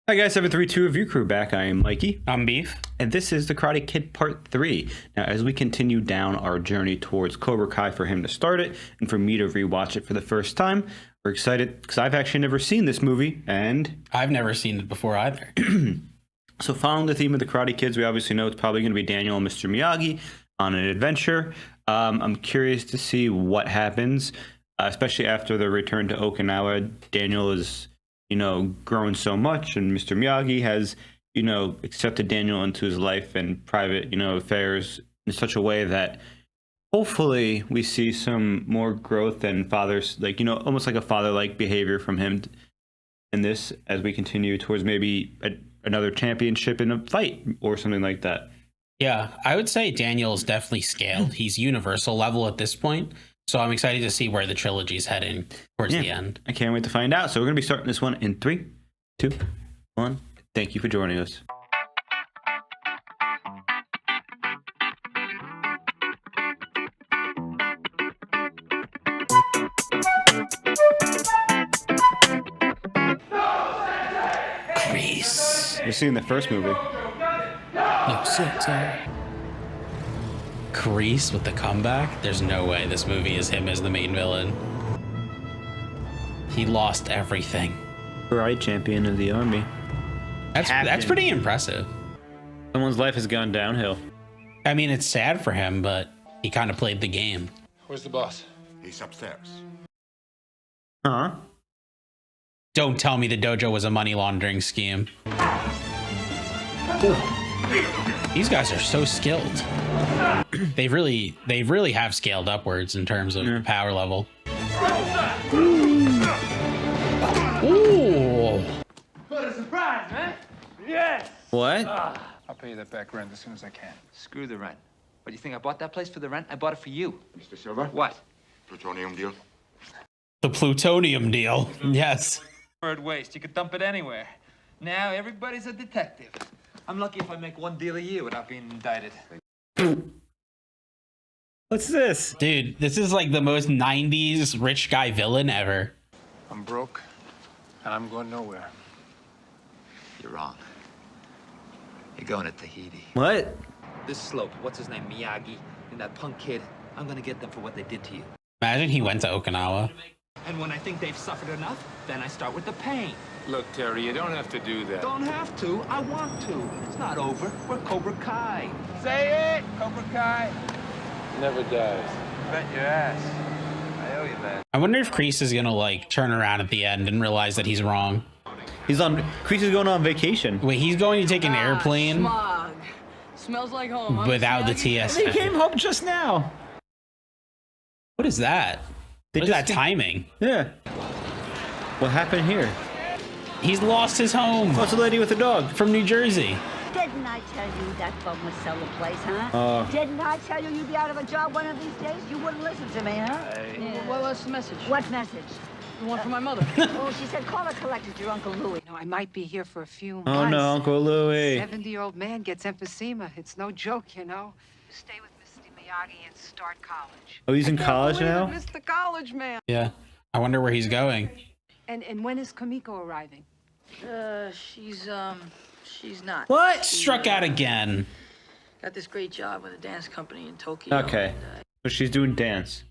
Hi guys, 732 Review Crew back. I am Mikey. I'm Beef. And this is The Karate Kid Part 3. Now, as we continue down our journey towards Cobra Kai for him to start it, and for me to rewatch it for the first time, we're excited because I've actually never seen this movie, and... I've never seen it before either. So following the theme of the Karate Kids, we obviously know it's probably going to be Daniel and Mr. Miyagi on an adventure. I'm curious to see what happens, especially after the return to Okinawa. Daniel is... grown so much, and Mr. Miyagi has, accepted Daniel into his life and private, affairs in such a way that hopefully we see some more growth and fathers, almost like a father-like behavior from him in this as we continue towards maybe another championship in a fight or something like that. Yeah, I would say Daniel is definitely scaled. He's universal level at this point. So I'm excited to see where the trilogy's heading towards the end. I can't wait to find out. So we're going to be starting this one in 3, 2, 1. Thank you for joining us. Kreese. You've seen the first movie. No, sir. Kreese with the comeback? There's no way this movie is him as the main villain. He lost everything. Karate champion of the army. That's pretty impressive. Someone's life has gone downhill. I mean, it's sad for him, but he kind of played the game. Where's the boss? He's upstairs. Huh? Don't tell me the dojo was a money laundering scheme. These guys are so skilled. They really have scaled upwards in terms of power level. Ooh. What a surprise, man! Yes! What? I'll pay you that back rent as soon as I can. Screw the rent. What, do you think I bought that place for the rent? I bought it for you. Mr. Silver? What? Plutonium deal? The plutonium deal. Yes. Bird waste. You could dump it anywhere. Now everybody's a detective. I'm lucky if I make one deal a year without being indicted. What's this? Dude, this is like the most 90s rich guy villain ever. I'm broke, and I'm going nowhere. You're wrong. You're going to Tahiti. What? This slope, what's his name, Miyagi, and that punk kid, I'm gonna get them for what they did to you. Imagine he went to Okinawa. And when I think they've suffered enough, then I start with the pain. Look, Terry, you don't have to do that. Don't have to. I want to. It's not over. We're Cobra Kai. Say it! Cobra Kai never dies. Bet your ass. I owe you that. I wonder if Kreese is gonna turn around at the end and realize that he's wrong. Kreese is going on vacation. Wait, he's going to take an airplane Smog. Smells like home. Huh, without the Miyagi? He TSA. came home just now. What is that? What is that timing? Yeah. What happened here? He's lost his home What's the lady with the dog? from New Jersey. Didn't I tell you that bum would sell the place, huh? Didn't I tell you you'd be out of a job one of these days? You wouldn't listen to me, huh? Yeah. What was the message? What message? The one from my mother. Oh, she said call a collector to your Uncle Louis. No, I might be here for a few months. Oh no, Uncle Louie. 70-year-old man gets emphysema. It's no joke, you know. Stay with Mr. Miyagi and start college. Oh, he's in college now? Mr. College man. Yeah. I wonder where he's going. And when is Kamiko arriving? She's not. What? Struck out again. Got this great job with a dance company in Tokyo. Okay. So she's doing dance.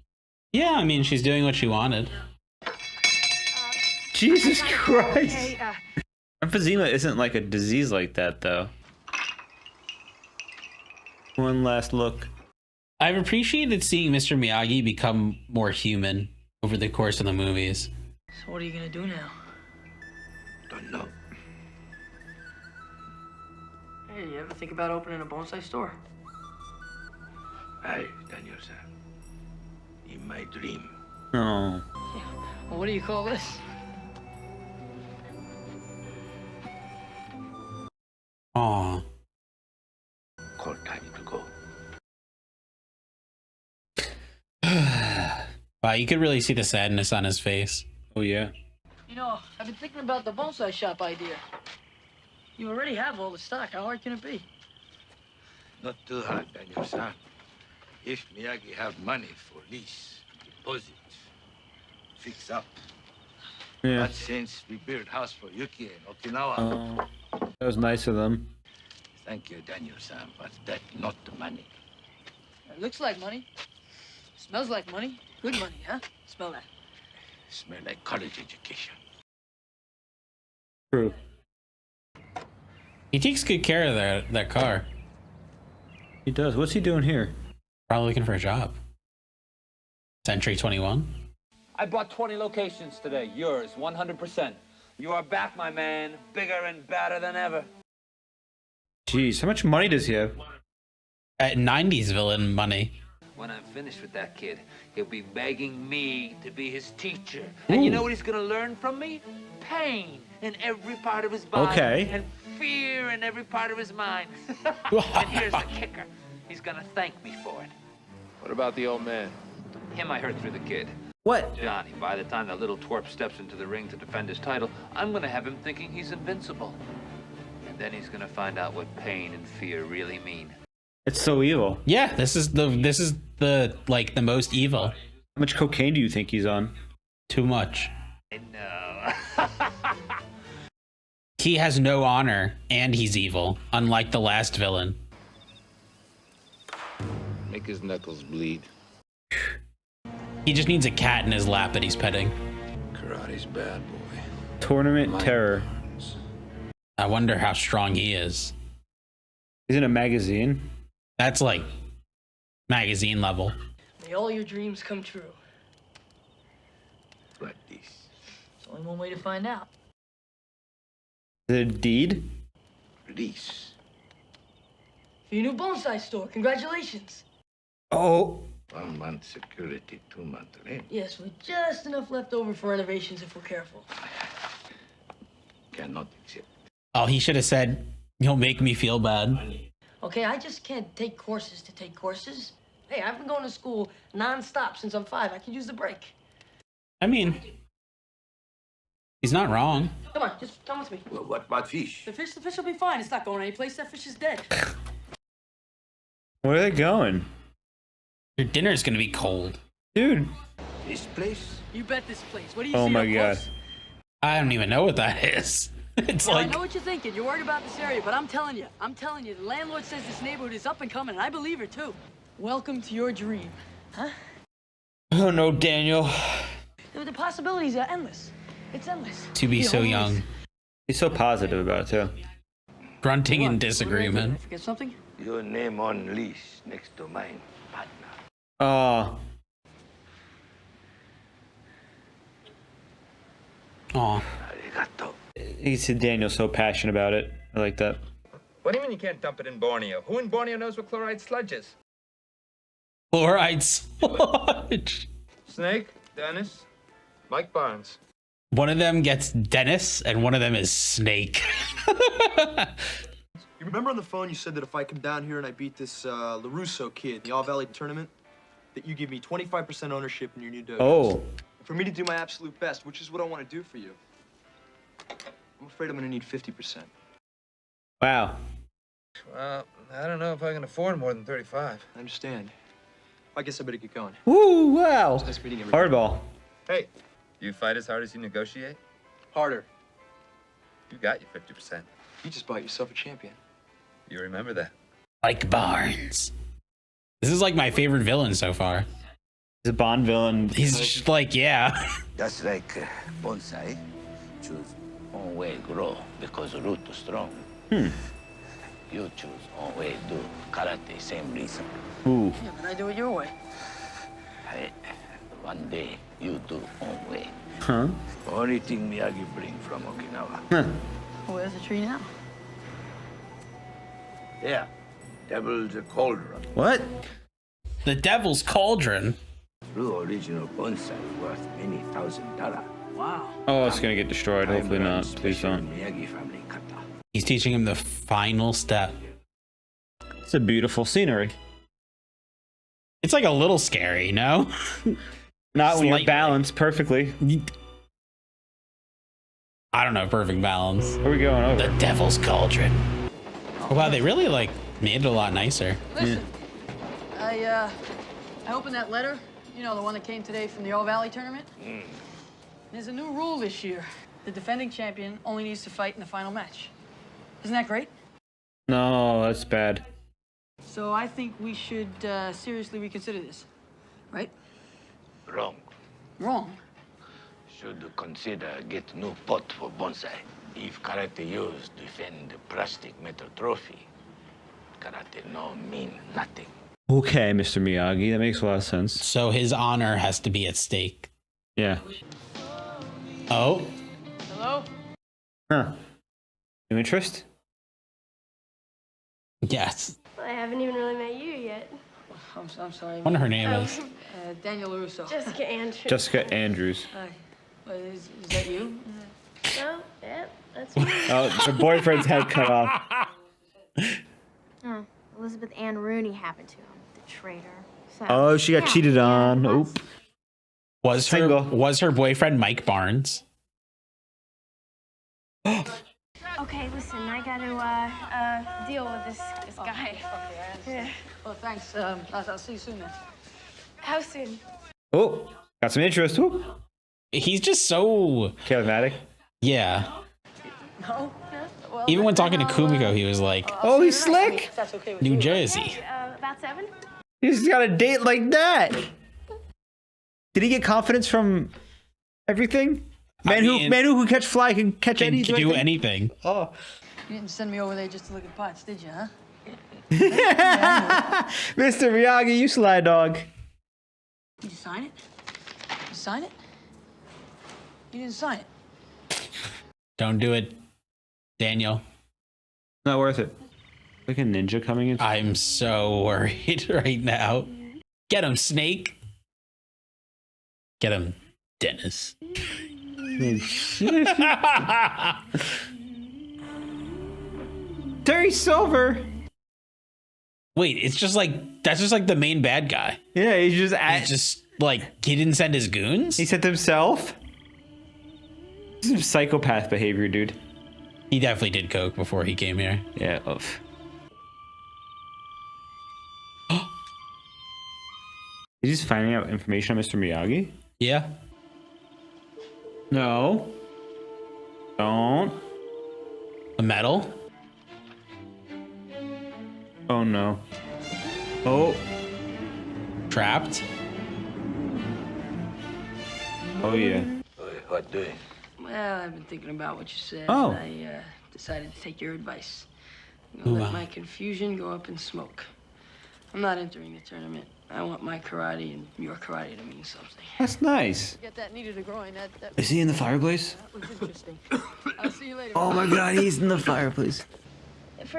Yeah, I mean, she's doing what she wanted. Jesus Christ. Hey, Emphysema isn't like a disease like that, though. One last look. I've appreciated seeing Mr. Miyagi become more human over the course of the movies. So what are you gonna do now? Don't know. Hey, you ever think about opening a bonsai store? I've done yourself. In my dream. Oh. Well, what do you call this? Aw. Call time to go. Wow, you could really see the sadness on his face. Oh, yeah. You know, I've been thinking about the bonsai shop idea. You already have all the stock. How hard can it be? Not too hard, Daniel-san. If Miyagi have money for lease, deposit, fix up. Yeah. But since we built house for Yuki in Okinawa, That was nice of them. thank you, Daniel-san, but that not the money. It looks like money. Smells like money. Good money, huh? Smell that. Smell like college education. True. He takes good care of that car. He does. What's he doing here? Probably looking for a job. Century 21. I bought 20 locations today. Yours, 100%. You are back, my man. Bigger and badder than ever. Jeez, how much money does he have? At 90s villain money. When I'm finished with that kid, he'll be begging me to be his teacher. And you know what he's gonna learn from me? Pain in every part of his body. Okay. And fear in every part of his mind. And here's the kicker. He's gonna thank me for it. What about the old man? Him I heard through the kid. What? Johnny, by the time that little twerp steps into the ring to defend his title, I'm gonna have him thinking he's invincible. And then he's gonna find out what pain and fear really mean. It's so evil. Yeah, this is the like the most evil. How much cocaine do you think he's on? Too much. I know. He has no honor and he's evil, unlike the last villain. Make his knuckles bleed. He just needs a cat in his lap that he's petting. Karate's bad, boy. Tournament terror. I wonder how strong he is. He's in a magazine. That's like magazine level. May all your dreams come true. Like this. There's only one way to find out. Is it a deed? Release. For your new bonsai store, congratulations. Oh. 1 month security, 2 month rent. Yes, with just enough left over for renovations if we're careful. Cannot accept. Oh, he should have said, "You'll make me feel bad." Okay, I just can't take courses to take courses. Hey, I've been going to school non-stop since I'm 5. I can use the break. I mean, he's not wrong. Come on, just come with me. Well, what about fish? The fish will be fine. It's not going anyplace. That fish is dead. Where are they going? Your dinner's gonna be cold. Dude. This place? You bet this place. What do you Oh see my up God. close? I don't even know what that is. It's Now, I like know what you're thinking. You're worried about this area, but I'm telling you, the landlord says this neighborhood is up and coming, and I believe her too. Welcome to your dream. Huh? Oh no, Daniel. The possibilities are endless. It's endless. to be so young. He's so positive about it too. Grunting in What? disagreement. Did I forget something? Your name on leash next to mine, partner. Oh. Aw. Arigato. You see Daniel's so passionate about it. I like that. What do you mean you can't dump it in Borneo? Who in Borneo knows what chloride sludge is? Fluoride sludge. Snake, Dennis, Mike Barnes. One of them gets Dennis, and one of them is Snake. You remember on the phone you said that if I come down here and I beat this LaRusso kid in the All Valley tournament, that you give me 25% ownership in your new dojo? Oh. For me to do my absolute best, which is what I want to do for you, I'm afraid I'm going to need 50%. Wow. Well, I don't know if I can afford more than 35. I understand. I guess I better get going. Woo, wow. Nice meeting everybody. Hardball. Hey, you fight as hard as you negotiate? Harder. You got your 50%. You just bought yourself a champion. You remember that. Like Barnes. This is like my favorite villain so far. He's a Bond villain. He's just like, yeah. Just like bonsai, choose one way grow because root too strong. You choose one way do karate, same reason. Ooh. Yeah, but I do it your way. Hey, one day you do one way. Huh? Only thing Miyagi bring from Okinawa. Huh. Where's the tree now? Yeah, Devil's Cauldron. What? The Devil's Cauldron. True original bonsai worth many $1,000s. Wow. Oh, it's gonna get destroyed. Hopefully not. Please don't. Miyagi family kata. He's teaching him the final step. It's a beautiful scenery. It's like a little scary, no? Not when you're Slightly. balanced perfectly. I don't know, perfect balance. Where are we going over? The Devil's Cauldron. Oh, wow, they really like made it a lot nicer. Listen, I opened that letter. You know, the one that came today from the All Valley tournament. There's a new rule this year. The defending champion only needs to fight in the final match. Isn't that great? No, that's bad. So I think we should seriously reconsider this, right? Wrong. Wrong. Should consider get new pot for bonsai. If karate use defend the plastic metal trophy, karate no mean nothing. Okay, Mr. Miyagi, that makes a lot of sense. So his honor has to be at stake. Yeah. Oh, Hello? Huh. New interest? yes. I haven't even really met you yet. I'm sorry. I wonder her name is. Daniel LaRusso. Jessica Andrews. Jessica Andrews. Hi. Is that you? Oh, yep, that's me. Oh, her boyfriend's head cut off. Elizabeth Ann Rooney happened to him, the traitor. So, Oh, she got yeah, cheated on. that's- Oop. Was Single. her boyfriend Mike Barnes? Okay, listen, I gotta deal with this guy. Yeah. Well, thanks. I'll see you soon then. How soon? Oh, got some interest. Oop. He's just so Charismatic. yeah. No? Well, Even when talking to I'll, Kumiko, he was like, Oh, he's slick. if that's okay with New you. Jersey. About 7? He's got a date like that. Did he get confidence from everything? Man who catch fly can catch Can anything. do anything. Oh. You didn't send me over there just to look at pots, did you, huh? Mr. Miyagi, you sly dog. Did you sign it? You sign it? You didn't sign it. Don't do it, Daniel. Not worth it. Like a ninja coming in. I'm so worried right now. Get him, Snake. Get him, Dennis. Terry Silver. Wait, it's just like that's just like the main bad guy. Yeah, he's just He's just like he didn't send his goons. he sent himself. Some psychopath behavior, dude. He definitely did coke before he came here. Yeah. Oof. He's just finding out information on Mr. Miyagi. Yeah. No. Don't. A medal. Oh no. Oh. Trapped. Oh yeah. What doing? Well, I've been thinking about what you said. Oh. And I decided to take your advice. I'm Ooh, gonna wow. let my confusion go up in smoke. I'm not entering the tournament. I want my karate and your karate to mean something. That's nice. Get that knee to the groin. That Is he in the fireplace? was interesting. I'll see you later. Oh my god, he's in the fireplace.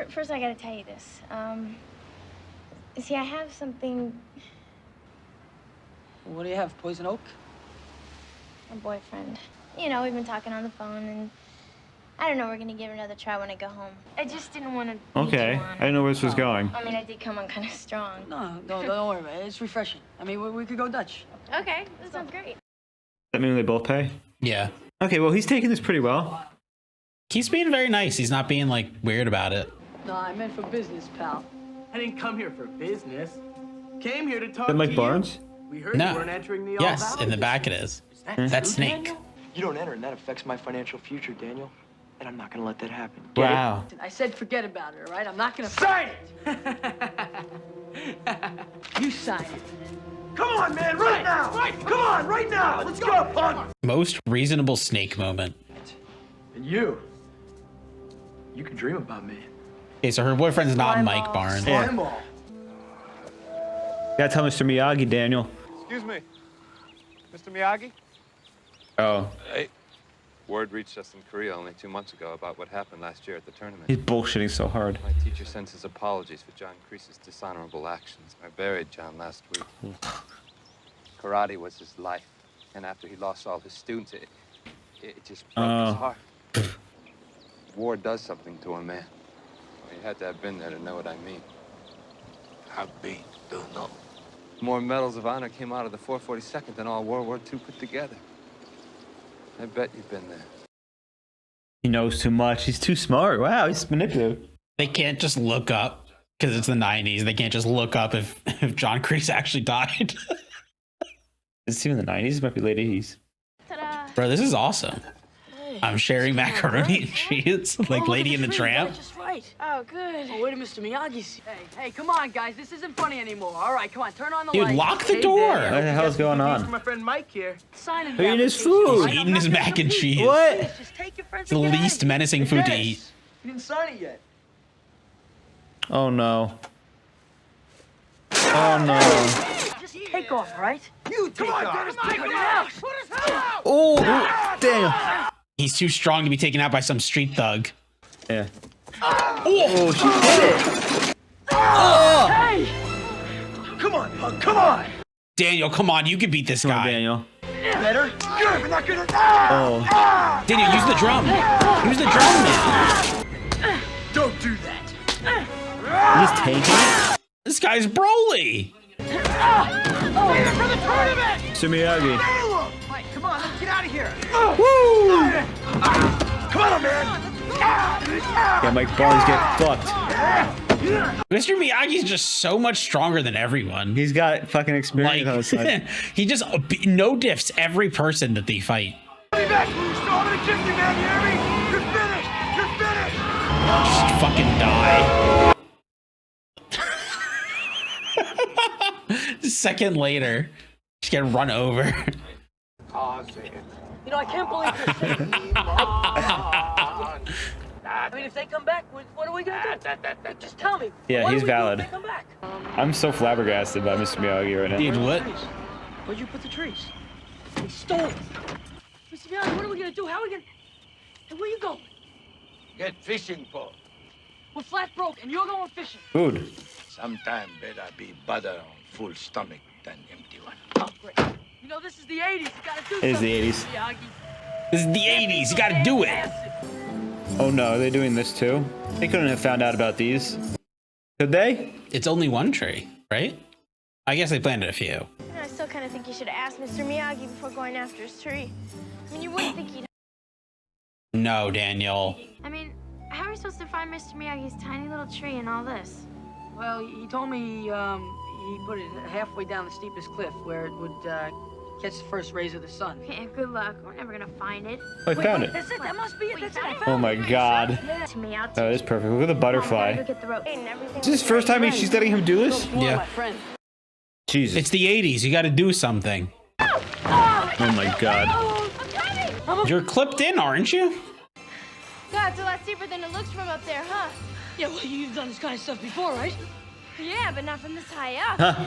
First, I gotta tell you this. See, I have something. What do you have? Poison oak? My boyfriend. You know, we've been talking on the phone, and I don't know. We're gonna give it another try when I go home. I just didn't want to. Okay, I didn't know where this was going. I mean, I did come on kind of strong. No, don't worry about it. It's refreshing. I mean, we could go Dutch. Okay, that sounds great. Does that mean they both pay? Yeah. Okay, well he's taking this pretty well. He's being very nice. He's not being like weird about it. No, I meant for business, pal. I didn't come here for business. Came here to talk Is that to Mike you. Barnes? We heard No. you weren't entering the Yes, All-Valley. in the back it is. That's Snake. You don't enter, and that affects my financial future, Daniel. And I'm not gonna let that happen. Wow. I said forget about it, all right? I'm not gonna Sign it! You sign it. Come on, man, right now! Come on, right now! Let's go, punk! Most reasonable Snake moment. And you can dream about me. Okay, so her boyfriend's not Mike Barnes. Yeah. Slime ball. Gotta tell Mr. Miyagi, Daniel. Excuse me. Mr. Miyagi? Oh, Hey. Word reached us in Korea only 2 months ago about what happened last year at the tournament. he's bullshitting so hard. My teacher sends his apologies for John Kreese's dishonorable actions. I buried John last week. Karate was his life. And after he lost all his students, it just broke his heart. War does something to a man. You had to have been there to know what I mean. Have been, do know. More medals of honor came out of the 442nd than all World War II put together. I bet you've been there. He knows too much. He's too smart. Wow, he's manipulative. They can't just look up because it's the 90s. They can't just look up if John Kreese actually died. Is this even the 90s? It might be late 80s. Ta-da! Bro, this is awesome. I'm sharing macaroni and cheese like Lady in the Tramp. Just right. Oh, good. Oh, wait a Mr. Miyagi's. Hey, come on, guys. This isn't funny anymore. All right, come on. Turn on the Dude, lights. lock the door. What the hell's going on? My friend Mike here. Signing Who eating his application. food? Right, He's I'm eating not his gonna mac and compete. cheese. What? Just take your friends The and get out of least here. menacing food to eat. You didn't sign it yet. Oh no. Oh no. Just take off, all right? You take off. Come on. Oh, damn. He's too strong to be taken out by some street thug. Yeah. Oh, she did it. Hey! Come on, punk, come on! Daniel, come on, you can beat this Come on, guy. Daniel. Better? Good, but not good enough. Oh. Daniel, use the drum. Use the drum, man. Don't do that. He's taking it? This guy's Broly. For the tournament! Mr. Miyagi. Mike, come on, let's get out of here. Woo! Come on, man. Yeah, Mike Barnes get fucked. Mr. Miyagi's just so much stronger than everyone. He's got fucking experience on his side. He just no diffs every person that they fight. I'll be back, Russo. I'm gonna kiss you, man. You hear me? You're finished. You're finished. Just fucking die. A second later, just get run over. You know, I can't believe this. I mean, if they come back, what are we gonna do? Just tell me. Yeah, What do he's we do if valid. they come back? I'm so flabbergasted by Mr. Miyagi right now. Dude, what? Where'd you put the trees? They stole them. Mr. Miyagi, what are we gonna do? How are we gonna... Hey, where you going? Get fishing pole. We're flat broke, and you're going fishing. Food. Sometime better be butter on full stomach than empty one. Oh, great. You know, this is the 80s. You gotta do It is the something, 80s. Mr. Miyagi. This is the 80s. You gotta do it. Oh no, are they doing this too? They couldn't have found out about these. Could they? It's only one tree, right? I guess they planted a few. You know, I still kind of think you should have asked Mr. Miyagi before going after his tree. I mean, you wouldn't think he'd... No, Daniel. I mean, how are we supposed to find Mr. Miyagi's tiny little tree in all this? Well, he told me he put it halfway down the steepest cliff where it would catch the first rays of the sun. Yeah, good luck. We're never gonna find it. I found it. That's it. That must be it. That's it. I Oh found my it. god. To me, I'll That is perfect. Look at the butterfly. Go get the rope. And everything Is this his first time she's letting him do this? Boy, Yeah. my friend. Jesus. It's the 80s. You gotta do something. Oh my god. I'm coming! You're clipped in, aren't you? God, it's a lot steeper than it looks from up there, huh? Yeah, well, you've done this kind of stuff before, right? Yeah, but not from this high up. Huh.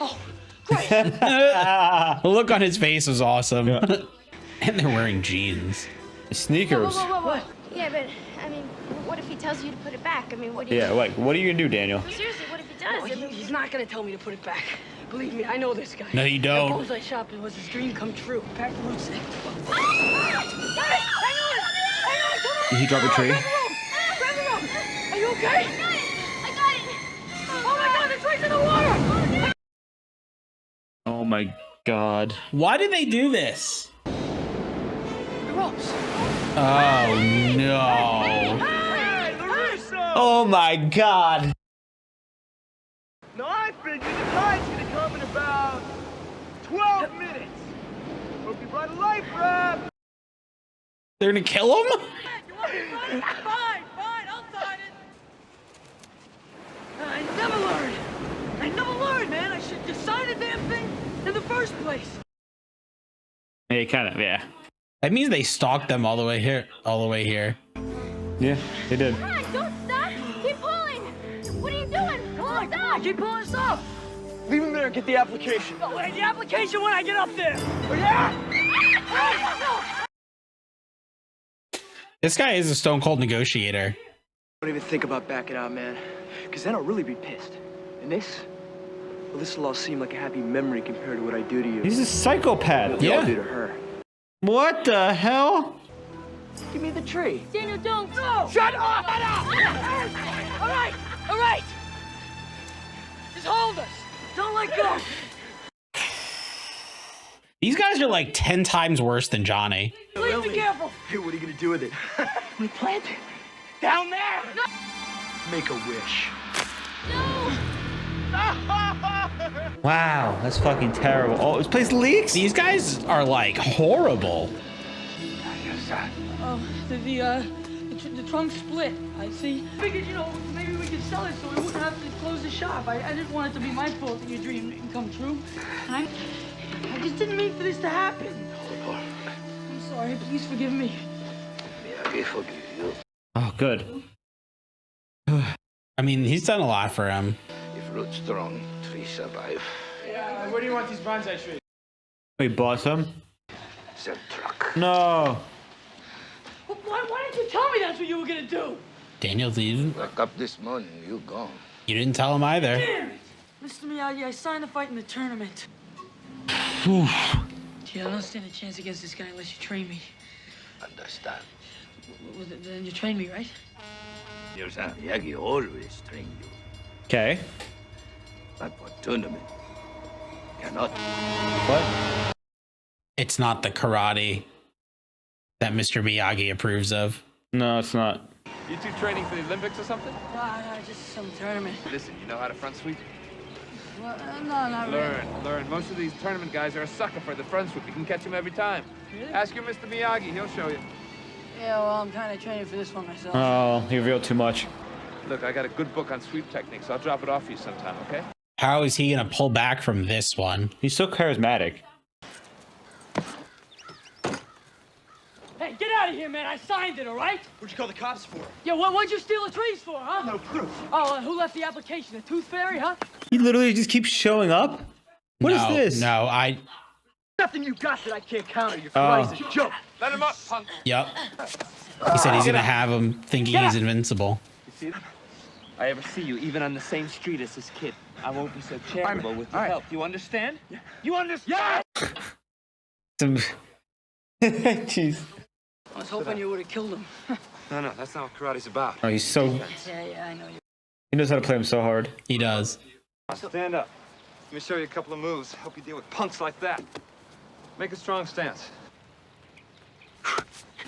Oh, great. The look on his face was awesome. And they're wearing jeans. Sneakers. Whoa. Yeah, but, I mean, what if he tells you to put it back? I mean, what do you... Yeah, like, what are you gonna do, Daniel? Seriously, what if he No, does? he's not gonna tell me to put it back. Believe me, I know this guy. No, you don't. That bonsai shop was his dream come true. Pack the roots in. Hang on! Did he drop a tree? Grab the rope! Are you okay? I got it! Oh my god, the tree's in the water! Oh my god. Why did they do this? The ropes. Oh, no. Hey, LaRusso! Oh my god. Now, I figure the tide's gonna come in about 12 minutes. Hope you brought a life raft. They're gonna kill him? Fine, I'll sign it. I never learned, man. I should just sign the damn thing in the first place. Yeah, kind of, yeah. That means they stalked them all the way here. Yeah, they did. Come on, don't stop! Keep pulling! What are you doing? Come on, keep pulling us up. Leave him there and get the application. No, wait, the application when I get up there. Oh, yeah? This guy is a stone cold negotiator. Don't even think about backing out, man. Because then I'll really be pissed. And this? Well, this will all seem like a happy memory compared to what I do to you. He's a psychopath. What I'll do to her. What the hell? Give me the tree. Daniel, don't! No! Shut up! All right. Just hold us. Don't let go. These guys are like 10 times worse than Johnny. Please be careful. Hey, what are you gonna do with it? We plant it down there. Make a wish. No! Wow, that's fucking terrible. Oh, this place leaks? These guys are like horrible. Oh, the trunk split. I see. Figured, maybe we could sell it so we wouldn't have to close the shop. I didn't want it to be my fault that your dream didn't come true. I just didn't mean for this to happen. I'm sorry. Please forgive me. Miyagi forgive you. Oh, good. I mean, he's done a lot for him. If root strong, tree survive. Yeah, where do you want these bonsai trees? We bought some? Sell truck. No. Why didn't you tell me that's what you were gonna do? Daniel, you Wake up this morning, you gone. didn't tell him either. Damn it! Mr. Miyagi, I signed the fight in the tournament. Gee, I don't stand a chance against this guy unless you train me. Understand? Then you train me, right? Your son Miyagi always train you. Okay. But for tournament, cannot. What? It's not the karate that Mr. Miyagi approves of. No, it's not. You two training for the Olympics or something? No, just some tournament. Listen, you know how to front sweep? Well, no, not really. Learn. Most of these tournament guys are a sucker for the front sweep. You can catch them every time. Really? Ask your Mr. Miyagi, he'll show you. Yeah, well, I'm kind of training for this one myself. Oh, you revealed too much. Look, I got a good book on sweep techniques. I'll drop it off for you sometime, okay? How is he gonna pull back from this one? He's so charismatic. Hey, get out of here, man. I signed it, all right? What'd you call the cops for? Yeah, what'd you steal the trees for, huh? No proof. Oh, who left the application? The Tooth Fairy, huh? He literally just keeps showing up? What is this? No, Nothing you got that I can't counter. Your Oh. price is a joke. Let him up, punk. Yep. He said he's gonna have him thinking he's invincible. You see that? I ever see you even on the same street as this kid, I won't be so charitable with your help. You understand? You understand? Jeez. I was hoping you would have killed him. No, that's not what karate's about. Oh, he's so... Yeah, I know you. He knows how to play him so hard. He does. Stand up. Let me show you a couple of moves. Help you deal with punks like that. Make a strong stance.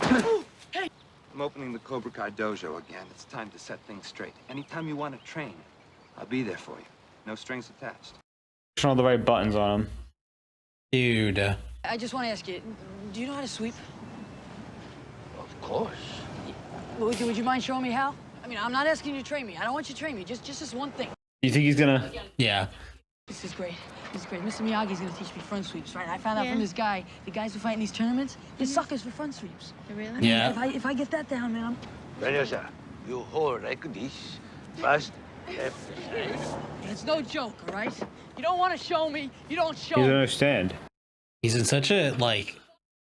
I'm opening the Cobra Kai dojo again. It's time to set things straight. Anytime you want to train, I'll be there for you. No strings attached. Pushing all the right buttons on him. Dude. I just want to ask you, do you know how to sweep? Of course. Would you mind showing me how? I mean, I'm not asking you to train me. I don't want you to train me. Just this one thing. You think he's gonna... Yeah. This is great. This is great. Mr. Miyagi's gonna teach me front sweeps, right? I found out from this guy, the guys who fight in these tournaments, they're suckers for front sweeps. Really? I mean, Yeah. If I get that down, man, I'm... Vanessa, you hold like this. Fast, left, right. It's no joke, all right? You don't want to show me. You don't show He doesn't me. understand. He's in such a, like...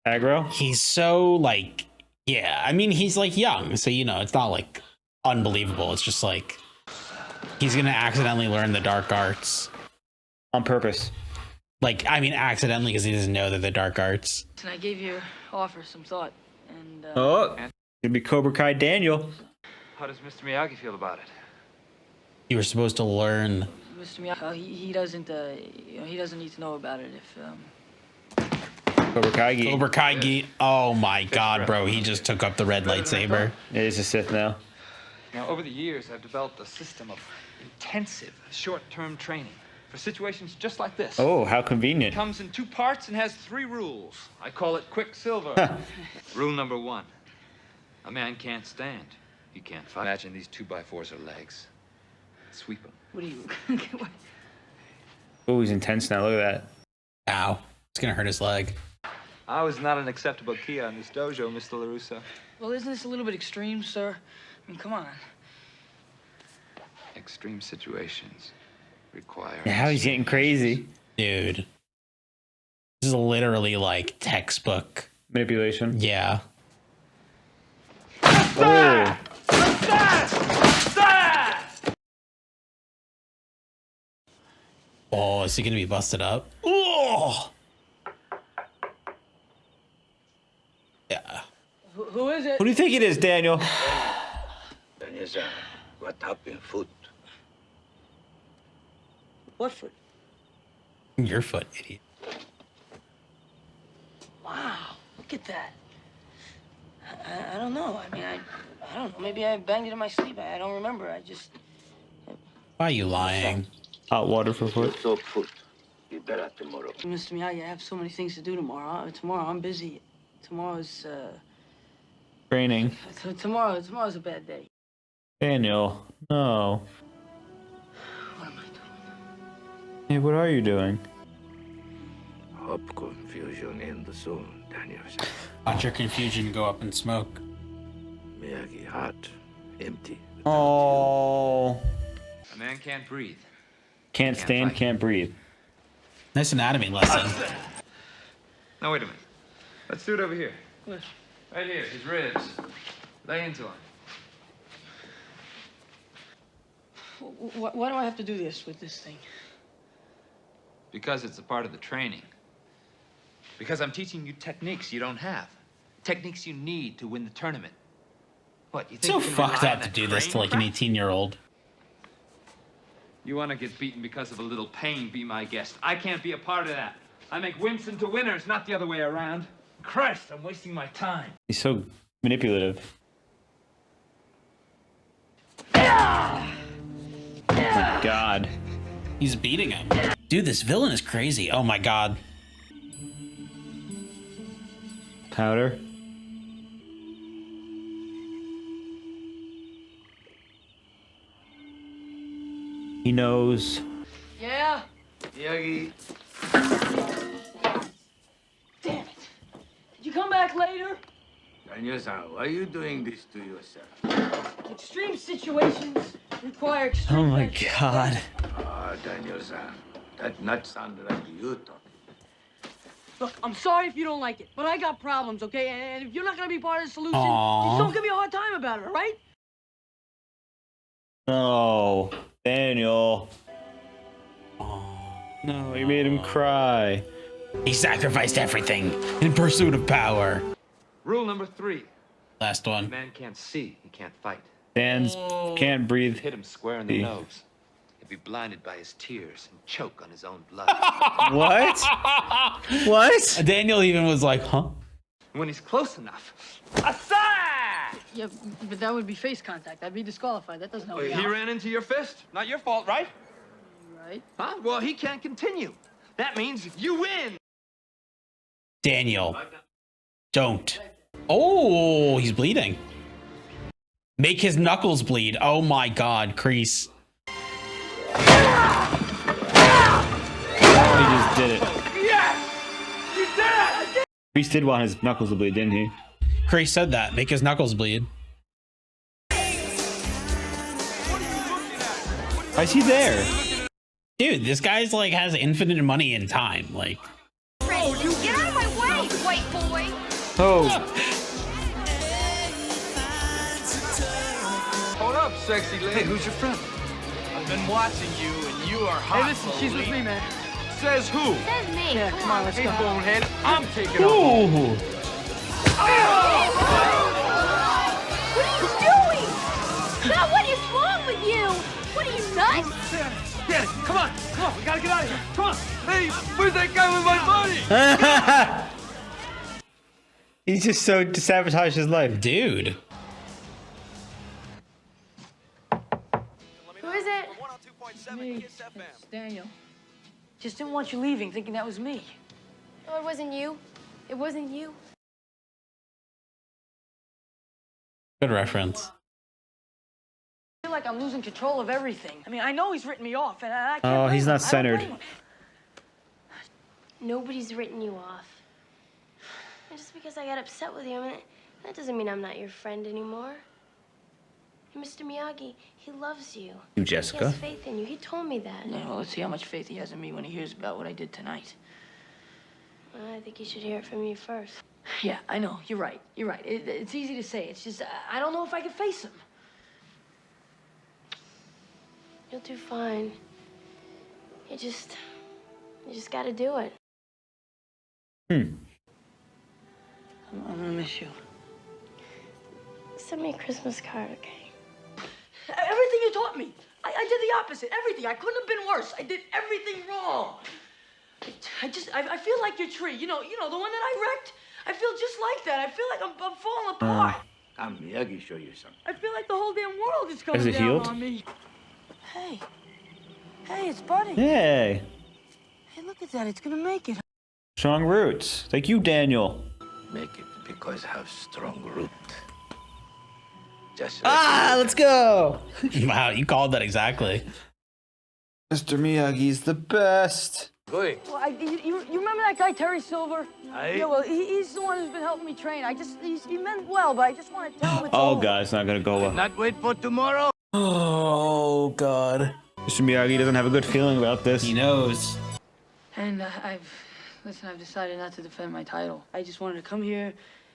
Aggro? He's so, like... Yeah, I mean, he's, like, young, so, it's not, like, unbelievable. It's just, like... He's gonna accidentally learn the dark arts. On purpose. Like, I mean, accidentally, because he doesn't know that the dark arts. And I gave your offer some thought, and... Oh, it'd be Cobra Kai Daniel. How does Mr. Miyagi feel about it? You were supposed to learn. Mr. Miyagi, he doesn't, he doesn't need to know about it if, Cobra Kai Gi. Cobra Kai Gi. Oh my god, bro. He just took up the red lightsaber. It is a Sith now. Now, over the years, I've developed a system of intensive, short-term training for situations just like this. Oh, how It convenient. comes in 2 parts and has 3 rules. I call it Quicksilver. Rule number 1. A man can't stand. He can't fight. Imagine these 2x4s are legs. Sweep them. what do you... Oh, he's intense now. Look at that. Ow. It's gonna hurt his leg. I was not an acceptable key on this dojo, Mr. LaRusso. Well, isn't this a little bit extreme, sir? I mean, come on. Extreme situations require... Now he's getting crazy. Dude. This is literally like textbook. Manipulation. Yeah. Oh. Oh, is he gonna be busted up? Oh! Yeah. Who is it? Who do you think it is, Daniel? Vanessa, what happened, foot? What foot? Your foot, idiot. Wow, look at that. I don't know. I mean, I don't know. Maybe I banged it in my sleep. I don't remember. I just... Why are you lying? Hot water for foot. So foot. Be better tomorrow. Mr. Miyagi, I have so many things to do tomorrow. Tomorrow I'm busy. Tomorrow's Training. Tomorrow's a bad day. Daniel, no. What am I doing? Hey, what are you doing? Hope confusion ends soon, Daniel. Watch your confusion go up in smoke. Miyagi heart empty. Oh. A man can't breathe. Can't stand, fight. can't breathe. Nice anatomy lesson. Now wait a minute. Let's do it over here. Right here, his ribs. Lay into him. Why do I have to do this with this thing? Because it's a part of the training. Because I'm teaching you techniques you don't have. Techniques you need to win the tournament. What, you think So you can fucked rely up on to that do this to training like an crap? 18-year-old. You want to get beaten because of a little pain, be my guest. I can't be a part of that. I make wimps into winners, not the other way around. Christ, I'm wasting my time. He's so manipulative. Ah! Oh my god. He's beating him. Dude, this villain is crazy. Oh my god. Powder. He knows. Yeah? Miyagi. Damn it. Did you come back later? Daniel-san, why are you doing this to yourself? Extreme situations require extreme Oh my measures. god. Ah, Daniel-san, that not sound like you talking. Look, I'm sorry if you don't like it, but I got problems, okay? And if you're not gonna be part of the solution, Aww. just don't give me a hard time about it, all right? No. Daniel. No, you made him cry. He sacrificed everything in pursuit of power. Rule number 3. Last A one. man can't see, he can't fight. Dan's can't breathe. Hit him square in the See. nose. He'd be blinded by his tears and choke on his own blood. What? What? Daniel even was like, huh? When he's close enough. Aside! Yeah, but that would be face contact. I'd be disqualified. That doesn't help me He out. ran into your fist. Not your fault, right? Right? Huh? Well, he can't continue. That means you win. Daniel. Don't. Oh, he's bleeding. Make his knuckles bleed. Oh my god, Kreese. Oh, he just did it. Yes! You did it! Reese did want his knuckles to bleed, didn't he? Kreese said that. Make his knuckles bleed. Why is he there? Dude, this guy's like has infinite money and time. Like, Get out of my way, white boy! Oh, Hold up, sexy lady. Hey, who's your friend? I've been watching you, and you are hot. Hey, listen, she's with me, man. Says who? Says me. Yeah, come on, let's Hey, go. bonehead. I'm taking her. ooh. What are you doing? God, what is wrong with you? What are you, nuts? Danny, come on. We gotta get out of here. Come on. Hey, where's that guy with my money? He's just so to sabotage his life. dude. Who is it? Me. It's Daniel. Just didn't want you leaving, thinking that was me. Oh, it wasn't you. It wasn't you. Good reference. I feel like I'm losing control of everything. I mean, I know he's written me off, and I can't Oh, blame he's him. not I don't centered. blame him. Nobody's written you off. And just because I got upset with you, I mean, that doesn't mean I'm not your friend anymore. And Mr. Miyagi, he loves you. You, He Jessica. has faith in you. He told me that. Yeah, well, let's see how much faith he has in me when he hears about what I did tonight. Well, I think he should hear it from you first. Yeah, I know. You're right. You're right. It's easy to say. It's just, I don't know if I can face him. You'll do fine. You just gotta do it. I'm gonna miss you. Send me a Christmas card, okay? Everything you taught me. I did the opposite. Everything. I couldn't have been worse. I did everything wrong. I feel like your tree. You know the one that I wrecked. I feel just like that. I feel like I'm falling apart. Come, Miyagi, show you something. I feel like the whole damn world is coming Is it down healed? on me. Hey, Hey, it's Buddy. Hey, Hey, look at that. It's gonna make it. strong roots. Thank you, Daniel. Make it because have strong root. Just Let's go. Wow, you called that exactly. Mr. Miyagi's the best. Well, you remember that guy, Terry Silver? Yeah, well, he's the one who's been helping me train. He meant well, but I just want to tell him it's over. God, it's not gonna go well. not wait for tomorrow. Oh God. Mr. Miyagi doesn't have a good feeling about this. He knows. And I've decided not to defend my title. I just wanted to come here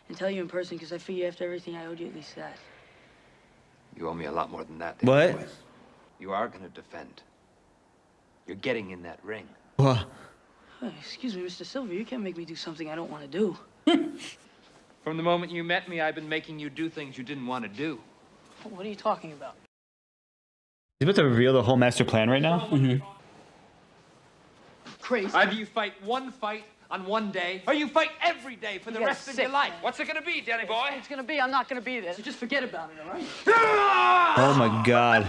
and tell you in person because I figure after everything I owed you at least that. You owe me a lot more than that. What? Boy. You are gonna defend. You're getting in that ring. What? Hey, excuse me, Mr. Silver, you can't make me do something I don't want to do. From the moment you met me, I've been making you do things you didn't want to do. What are you talking about? He's about to reveal the whole master plan right now? Mm-hmm. Crazy. Either you fight one fight on one day, or you fight every day for the You rest guys of sick, your life. man. What's it gonna be, Danny boy? It's gonna be, I'm not gonna be there. So just forget about it, all right? Oh my God.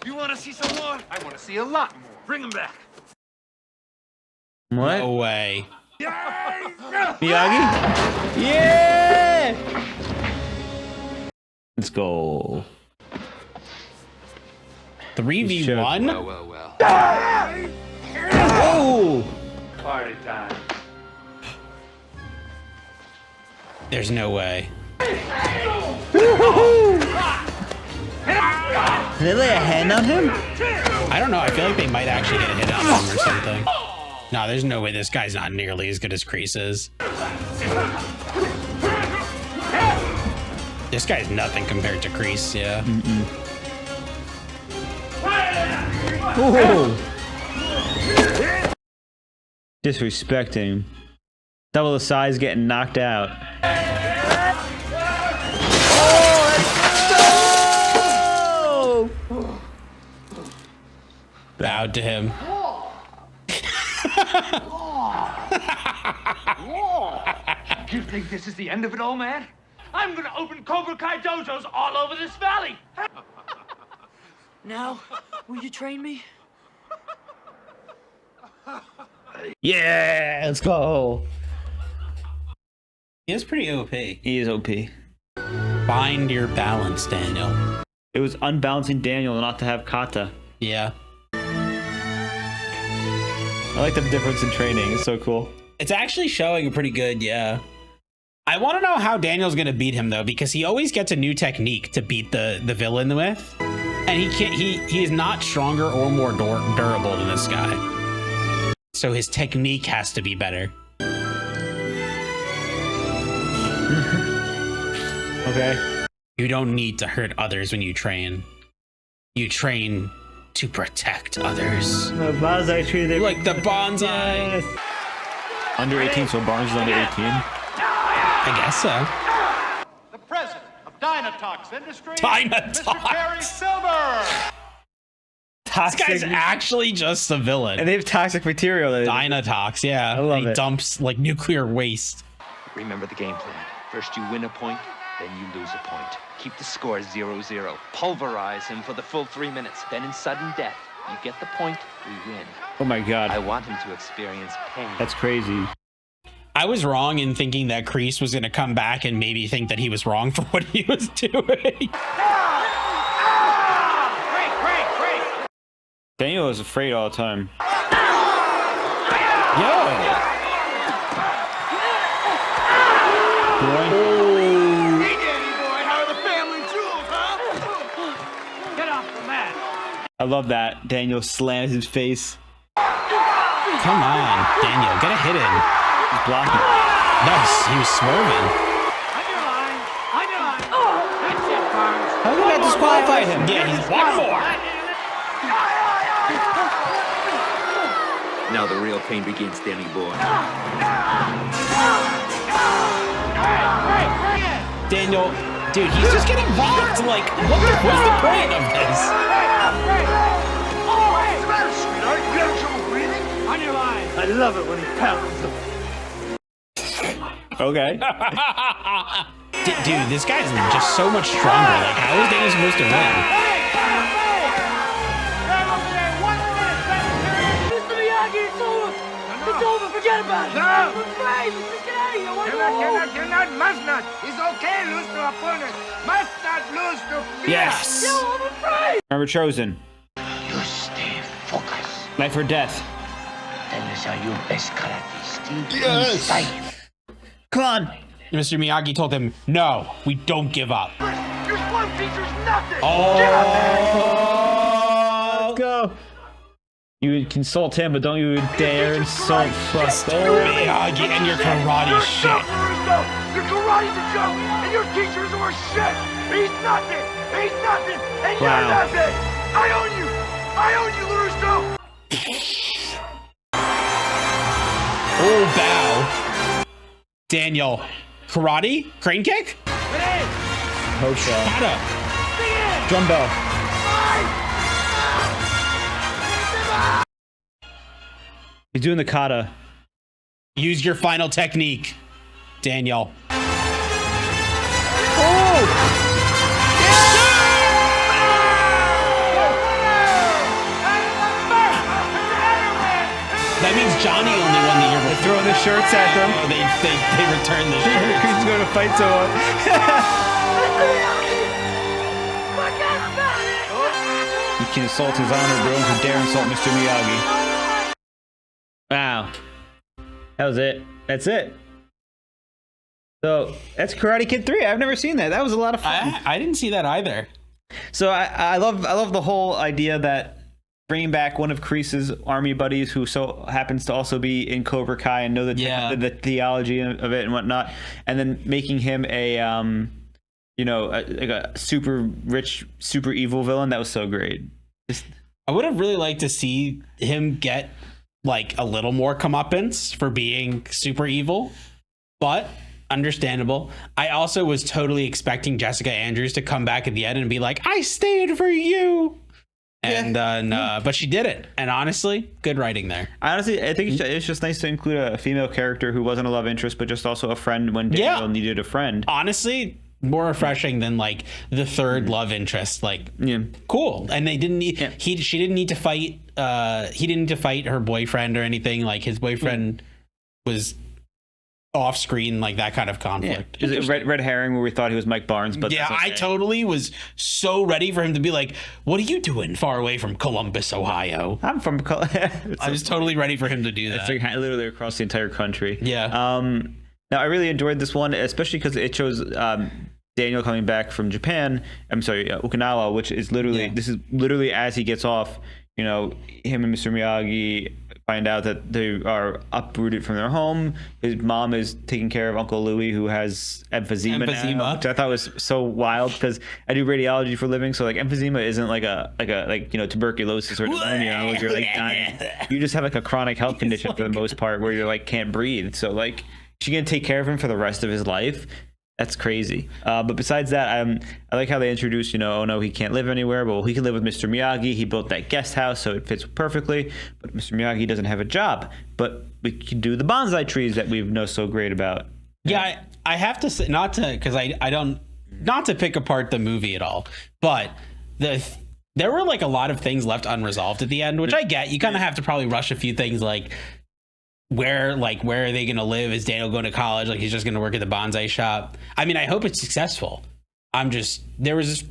You want to see some more? I want to see a lot more. Bring them back. What? No way. Miyagi? Yeah! Let's go. 3v1? Well. Oh! Party time. There's no way. Did they lay a hand on him? I don't know. I feel like they might actually get a hit on him or something. No, there's no way this guy's not nearly as good as Kreese is. This guy's nothing compared to Kreese, yeah. Oh! Disrespecting. Double the size getting knocked out. Bowed to him. You think this is the end of it all, man? I'm gonna open Cobra Kai dojos all over this valley. Now, will you train me? Yeah, let's go. He is pretty OP. He is OP. Find your balance, Daniel. It was unbalancing Daniel not to have kata. Yeah. I like the difference in training. It's so cool. It's actually showing a pretty good, yeah. I want to know how Daniel's gonna beat him though, because he always gets a new technique to beat the villain with, and he is not stronger or more durable than this guy. So his technique has to be better. Okay. You don't need to hurt others when you train. You train to protect others. The bonsai tree. Like the bonsai. Yes. Under 18, so Barnes is under 18. I guess so. The president of Dynatox Industries, Dynatox. Mr. Terry Silver. This guy's actually just a villain. And they have toxic material. Dynatox, yeah. I love he it. dumps like nuclear waste. Remember the game plan. First you win a point, then you lose a point. Keep the score 0-0. Pulverize him for the full 3 minutes. Then in sudden death, you get the point, we win. Oh my God. I want him to experience pain. That's crazy. I was wrong in thinking that Kreese was going to come back and maybe think that he was wrong for what he was doing. Daniel is afraid all the time. Yo! Hey, Danny boy, how are the family jewels, huh? Get off the mat. I love that. Daniel slams his face. Come on, Daniel, get a hit in. He's blocking. Nice, he was swerving. On your line. That's it, Barnes. How did that disqualify him? Yeah, he's one more. Now the real pain begins, Danny boy. Daniel, dude, he's just getting rocked. Like, what's the point of this? What's the matter, sweetheart? You having trouble breathing? On your line. I love it when he pounds them. Okay. Dude, this guy's just so much stronger. Like, how is Daniel supposed to win? Mr. Miyagi, it's over. It's over. Forget about it. No. I'm afraid. Let's get out of here. I want to go home. Cannot, must not. It's okay, lose to opponent. Must not lose to fear. Yes. No, I'm afraid. Remember Chosen. You stay focused. Life or death. That is how your best karate still inside. Come on. Mr. Miyagi told him, no, we don't give up. Your swim teacher's nothing. Oh. Get up there. Let's go. You would consult him, but don't you dare insult Mr. Miyagi and your karate You're shit. a joke, Russo. Your karate's a joke, and your teacher's worth shit. He's nothing. He's nothing, and you're Wow. nothing. I own you. I own you, Russo. Oh, bow. Daniel. Karate? Crane kick? Hosha. Kata. Drum bell. He's doing the kata. Use your final technique, Daniel. That means Johnny only won the year before. They're throwing the shirts at them. Oh, they returned the shirts. He's going to fight someone. You can insult his honor, bro. You dare insult Mr. Miyagi. Wow. That was it. That's it. So that's Karate Kid 3. I've never seen that. That was a lot of fun. I didn't see that either. So I love the whole idea that bringing back one of Kreese's army buddies who so happens to also be in Cobra Kai and know the theology of it and whatnot, and then making him a like a super rich, super evil villain. That was so great. I would have really liked to see him get like a little more comeuppance for being super evil, but understandable. I also was totally expecting Jessica Andrews to come back at the end and be like, I stayed for you. And but she didn't. And honestly, good writing there. Honestly, I think it's just nice to include a female character who wasn't a love interest, but just also a friend when Daniel needed a friend. Honestly, more refreshing than like the third love interest. Like, cool. And they didn't need. She didn't need to fight. He didn't need to fight her boyfriend or anything. Like his boyfriend was off screen, like that kind of conflict. Is it red herring where we thought he was Mike Barnes? But yeah, okay. I totally was so ready for him to be like, "What are you doing far away from Columbus, Ohio?" I'm from. I was totally ready for him to do that. It's like literally across the entire country. Yeah. Now I really enjoyed this one, especially because it shows Daniel coming back from Japan. I'm sorry, Okinawa, which is literally this is literally as he gets off. You know, him and Mr. Miyagi find out that they are uprooted from their home. His mom is taking care of Uncle Louie, who has emphysema now, which I thought was so wild because I do radiology for a living. So like emphysema isn't like tuberculosis or pneumonia where you're like dying. You just have like a chronic health condition for the most part where you're like can't breathe. So like she's gonna take care of him for the rest of his life. That's crazy. But besides that, I like how they introduced, oh no, he can't live anywhere. Well, he can live with Mr. Miyagi. He built that guest house, so it fits perfectly. But Mr. Miyagi doesn't have a job. But we can do the bonsai trees that we know so great about. Yeah, I have to say, not to pick apart the movie at all, but there were like a lot of things left unresolved at the end, which I get. You kind of have to probably rush a few things like, where are they going to live? Is Daniel going to college? Like he's just going to work at the bonsai shop. I mean, I hope it's successful. There was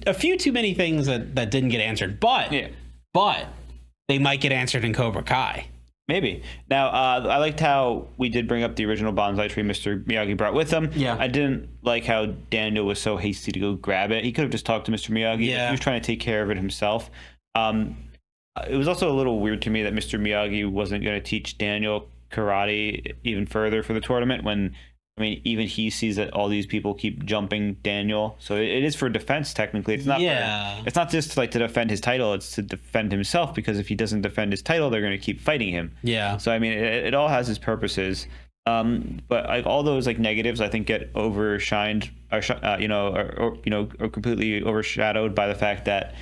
a few too many things that didn't get answered, but they might get answered in Cobra Kai. Maybe. Now, I liked how we did bring up the original bonsai tree Mr. Miyagi brought with him. Yeah. I didn't like how Daniel was so hasty to go grab it. He could have just talked to Mr. Miyagi. Yeah. He was trying to take care of it himself. It was also a little weird to me that Mr. Miyagi wasn't going to teach Daniel karate even further for the tournament when, I mean, even he sees that all these people keep jumping Daniel. So it is for defense, technically. It's not it's not just like to defend his title. It's to defend himself, because if he doesn't defend his title, they're going to keep fighting him. Yeah. So, I mean, it all has its purposes. But like all those like negatives, I think get overshined or completely overshadowed by the fact that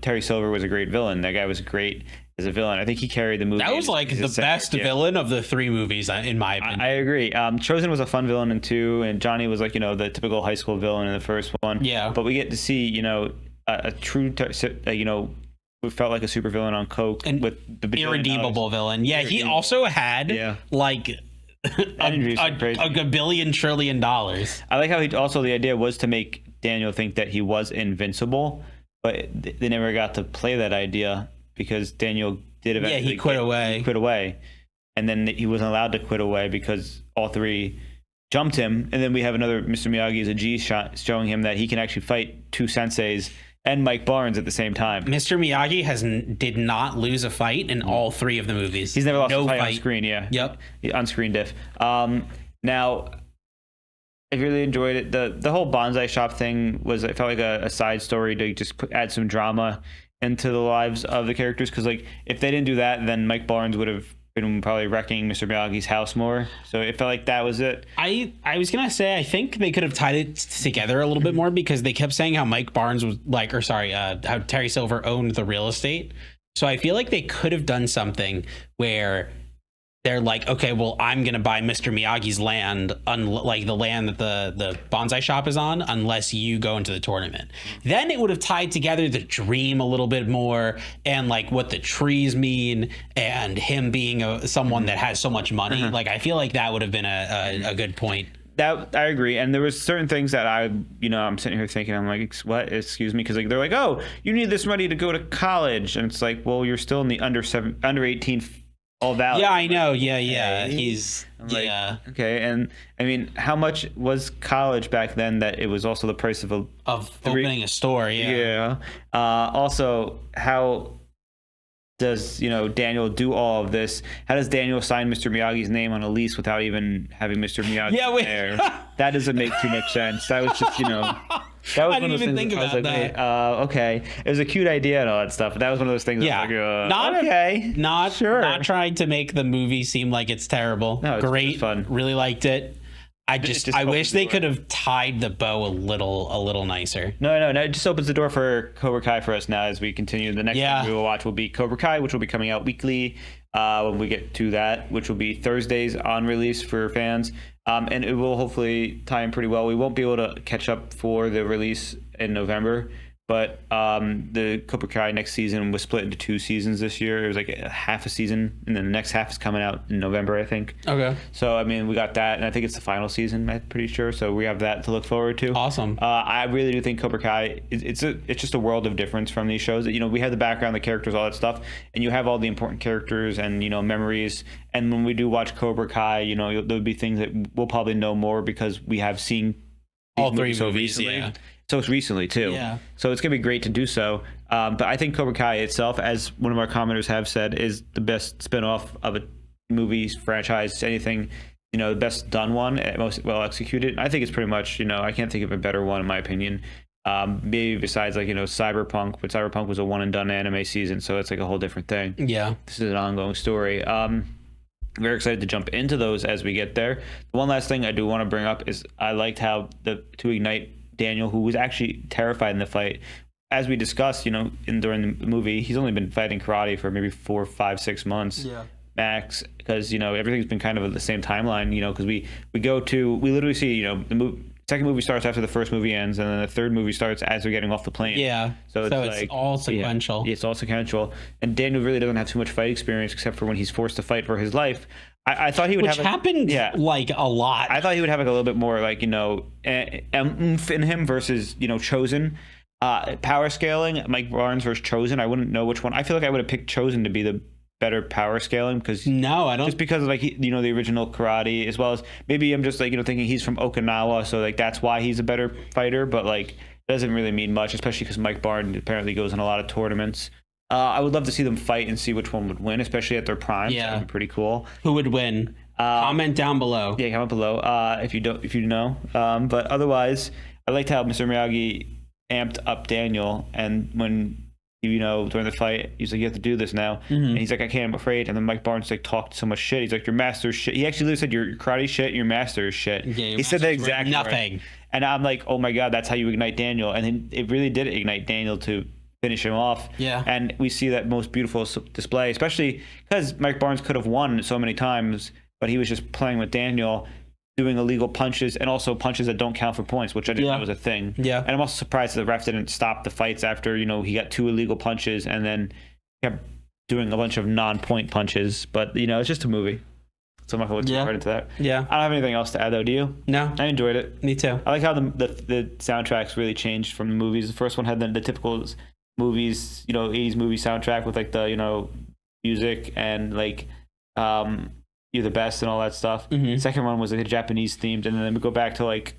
Terry Silver was a great villain. That guy was great. as a villain. I think he carried the movie. That was like the best villain of the 3 movies, in my opinion. I agree. Chosen was a fun villain in 2, and Johnny was like, the typical high school villain in the first one. Yeah. But we get to see, a true, we felt like a super villain on coke and with the irredeemable villain. Yeah, he also had like a billion trillion dollars. I like how the idea was to make Daniel think that he was invincible, but they never got to play that idea because Daniel did eventually. Yeah, he quit away, and then he wasn't allowed to quit away because all 3 jumped him. And then we have another Mr. Miyagi as a G shot showing him that he can actually fight 2 senseis and Mike Barnes at the same time. Mr. Miyagi did not lose a fight in all 3 of the movies. He's never lost a fight on screen. Yeah. Yep. On screen diff. Now, I really enjoyed it. The whole bonsai shop thing it felt like a side story to just add some drama into the lives of the characters. Because like if they didn't do that, then Mike Barnes would have been probably wrecking Mr. Miyagi's house more. So it felt like that was it. I was gonna say I think they could have tied it together a little bit more because they kept saying how Mike Barnes was how Terry Silver owned the real estate. So I feel like they could have done something where they're like, okay, well, I'm going to buy Mr. Miyagi's land, like the land that the bonsai shop is on, unless you go into the tournament. Then it would have tied together the dream a little bit more and like what the trees mean and him being someone that has so much money. Like, I feel like that would have been a good point. That I agree, and there was certain things that I'm sitting here thinking, I'm like, what? Excuse me, because like they're like, oh, you need this money to go to college, and it's like, well, you're still in the under 18 all valid. Yeah, I know. Yeah. He's like, okay, and I mean, how much was college back then that it was also the price of opening a store? Yeah. Also, how does Daniel do all of this? How does Daniel sign Mr. Miyagi's name on a lease without even having Mr. Miyagi there? That doesn't make too much sense. That was just that was I didn't even think about that. Okay, it was a cute idea and all that stuff. But that was one of those things. Yeah, not trying to make the movie seem like it's terrible. No, it's great, fun. Really liked it. I wish they could have tied the bow a little nicer. No, it just opens the door for Cobra Kai for us now as we continue. The next thing we will watch will be Cobra Kai, which will be coming out weekly when we get to that, which will be Thursdays on release for fans. And it will hopefully tie in pretty well. We won't be able to catch up for the release in November, but the Cobra Kai next season was split into 2 seasons this year. It was like a half a season, and then the next half is coming out in November, I think. Okay. So, I mean, we got that, and I think it's the final season, I'm pretty sure. So we have that to look forward to. Awesome. I really do think Cobra Kai, it's just a world of difference from these shows. We have the background, the characters, all that stuff, and you have all the important characters and, memories. And when we do watch Cobra Kai, there'll be things that we'll probably know more because we have seen all 3 movies recently. Yeah. So it's recently too. Yeah. So it's gonna be great to do so. But I think Cobra Kai itself, as one of our commenters have said, is the best spinoff of a movie's franchise. Anything, the best done one, most well executed. I think it's pretty much, I can't think of a better one in my opinion. Maybe besides like Cyberpunk, but Cyberpunk was a one and done anime season, so it's like a whole different thing. Yeah. This is an ongoing story. Very excited to jump into those as we get there. The one last thing I do want to bring up is I liked how to ignite Daniel, who was actually terrified in the fight. As we discussed, during the movie, he's only been fighting karate for maybe 4, 5, 6 months max, because everything's been kind of at the same timeline. Because we literally see the second movie starts after the first movie ends, and then the third movie starts as they're getting off the plane. Yeah. So it's like, all sequential. Yeah, it's all sequential. And Daniel really doesn't have too much fight experience except for when he's forced to fight for his life. I thought he would happened like a lot. I thought he would have like a little bit more like oomph in him versus Chosen. Power scaling, Mike Barnes versus Chosen. I wouldn't know which one. I feel like I would have picked Chosen to be the better power scaling because no, I don't. Just because of like the original karate, as well as maybe I'm just like thinking he's from Okinawa, so like that's why he's a better fighter. But like doesn't really mean much, especially because Mike Barnes apparently goes in a lot of tournaments. I would love to see them fight and see which one would win, especially at their prime. Yeah, that'd be pretty cool. Who would win? Comment down below. Yeah, comment below if you know. But otherwise, I liked how Mr. Miyagi amped up Daniel, and when during the fight, he's like, you have to do this now. Mm-hmm. And he's like, I can't, I'm afraid. And then Mike Barnes like talked so much shit. He's like, your master's shit. He actually literally said, your karate shit, your master's shit. Yeah, he said that exactly. Nothing. Right. And I'm like, oh my God, that's how you ignite Daniel. And then it really did ignite Daniel to finish him off. Yeah. And we see that most beautiful display, especially because Mike Barnes could have won so many times, but he was just playing with Daniel, doing illegal punches and also punches that don't count for points, which I didn't know was a thing. Yeah. And I'm also surprised that the ref didn't stop the fights after, you know, he got 2 illegal punches and then kept doing a bunch of non-point punches. But, you know, it's just a movie. So I'm not going to look too hard into that. Yeah. I don't have anything else to add, though. Do you? No. I enjoyed it. Me too. I like how the soundtracks really changed from the movies. The first one had the typical movies, you know, 80s movie soundtrack with like the, you know, music and like You're the Best and all that stuff. Mm-hmm. Second one was like a Japanese themed, and then we go back to like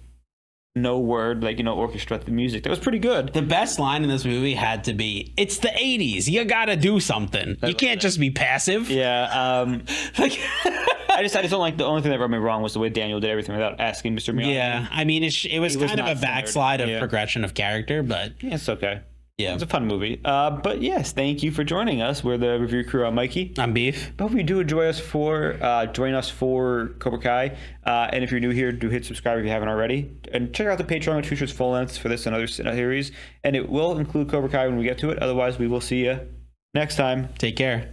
no word, like, you know, orchestra the music. That was pretty good. The best line in this movie had to be, "It's the 80s. You gotta do something. You can't just be passive." Yeah. Like, I just don't like, the only thing that rubbed me wrong was the way Daniel did everything without asking Mr. Miyagi. yeah. I mean, it was kind of a backslide of progression of character, but Yeah, it's okay. yeah. It's a fun movie. But yes, thank you for joining us. We're the review crew. I'm Mikey. I'm Beef. I hope you do join us for Cobra Kai. And if you're new here, do hit subscribe if you haven't already. And check out the Patreon, which features full lengths for this and other series. And it will include Cobra Kai when we get to it. Otherwise, we will see you next time. Take care.